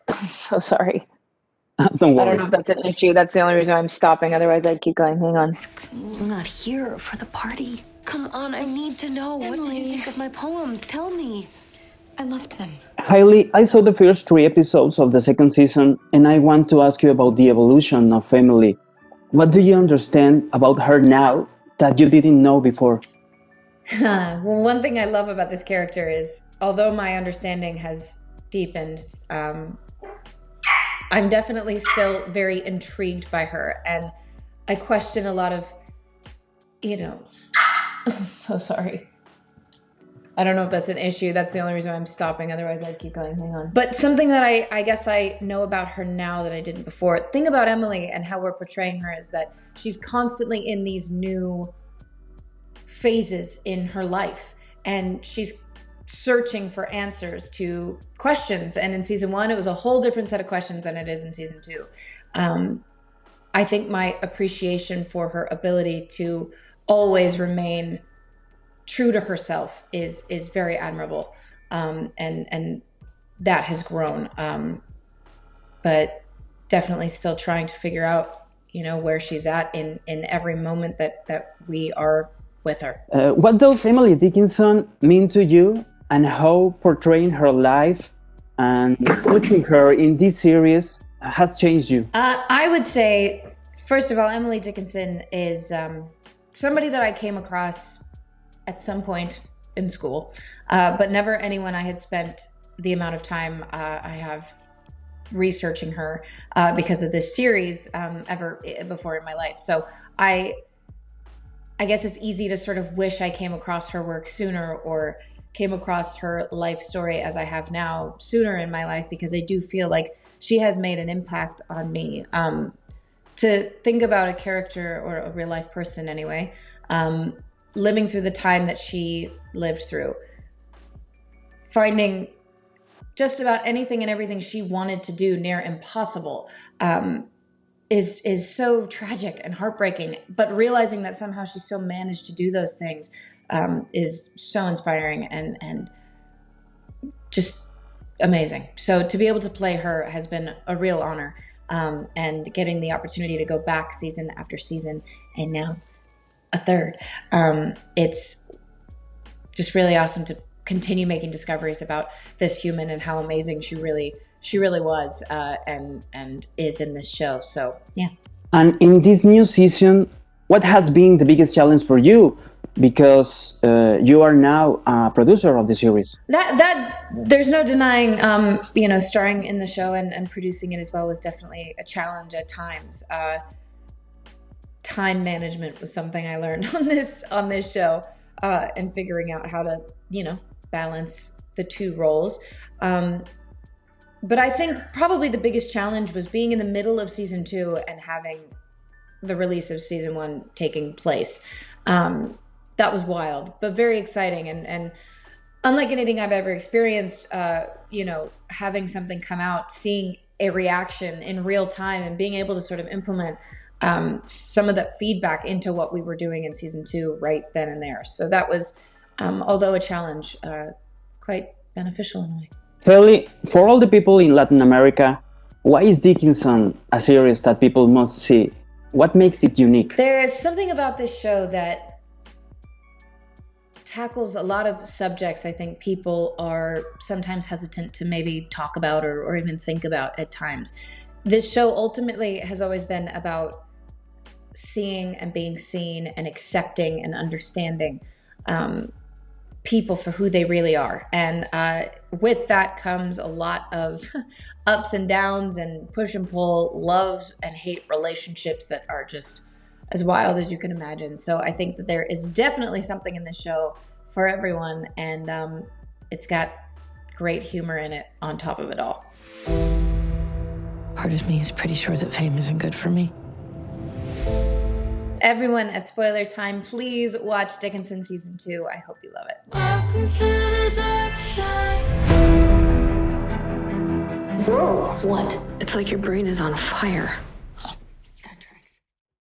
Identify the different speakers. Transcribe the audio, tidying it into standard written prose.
Speaker 1: I'm so sorry.
Speaker 2: Don't
Speaker 1: I
Speaker 2: worry.
Speaker 1: don't know if that's an issue. That's the only reason I'm stopping. Otherwise, I'd keep going. Hang on.
Speaker 3: You're not here for the party. Come on, I need to know. What did you think of my poems? Tell me.
Speaker 4: I loved them.
Speaker 2: Hailee, I saw the first 3 episodes of the second season, and I want to ask you about the evolution of Emily. What do you understand about her now that you didn't know before?
Speaker 5: Well, one thing I love about this character is, although my understanding has deepened, I'm definitely still very intrigued by her, and I question a lot of, I'm so sorry. I don't know if that's an issue. That's the only reason I'm stopping. Otherwise, I'd keep going. Hang on. But something that I guess I know about her now that I didn't before. The thing about Emily and how we're portraying her is that she's constantly in these new phases in her life, and she's searching for answers to questions. And in season 1, it was a whole different set of questions than it is in season 2. I think my appreciation for her ability to always remain true to herself is very admirable, and that has grown. But definitely still trying to figure out, where she's at in every moment that we are with her.
Speaker 2: What does Emily Dickinson mean to you, and how portraying her life and touching her in this series has changed you?
Speaker 5: I would say, first of all, Emily Dickinson is somebody that I came across at some point in school, but never anyone I had spent the amount of time I have researching her because of this series ever before in my life. So I guess it's easy to sort of wish I came across her work sooner, or came across her life story as I have now sooner in my life, because I do feel like she has made an impact on me. To think about a character, or a real life person anyway, living through the time that she lived through, finding just about anything and everything she wanted to do near impossible, is so tragic and heartbreaking. But realizing that somehow she still managed to do those things is so inspiring and just amazing. So to be able to play her has been a real honor, and getting the opportunity to go back season after season, and now a third. It's just really awesome to continue making discoveries about this human and how amazing she really was, and is in this show. So yeah.
Speaker 2: And in this new season, what has been the biggest challenge for you? Because you are now a producer of the series.
Speaker 5: That there's no denying, starring in the show and producing it as well was definitely a challenge at times. Time management was something I learned on this show, and figuring out how to, balance the two roles. But I think probably the biggest challenge was being in the middle of season 2 and having the release of season 1 taking place. That was wild, but very exciting. And unlike anything I've ever experienced, having something come out, seeing a reaction in real time, and being able to sort of implement some of that feedback into what we were doing in season 2 right then and there. So that was, although a challenge, quite beneficial in a way.
Speaker 2: Hailee, for all the people in Latin America, why is Dickinson a series that people must see? What makes it unique?
Speaker 5: There's something about this show that tackles a lot of subjects I think people are sometimes hesitant to maybe talk about or even think about at times. This show ultimately has always been about seeing and being seen and accepting and understanding people for who they really are. And with that comes a lot of ups and downs and push and pull, love and hate relationships that are just as wild as you can imagine. So I think that there is definitely something in this show for everyone, and it's got great humor in it on top of it all.
Speaker 3: Part of me is pretty sure that fame isn't good for me.
Speaker 5: Everyone at Spoiler Time, please watch Dickinson season 2. I hope you love it.
Speaker 6: Welcome to the dark side.
Speaker 3: Whoa, what? It's like your brain is on fire.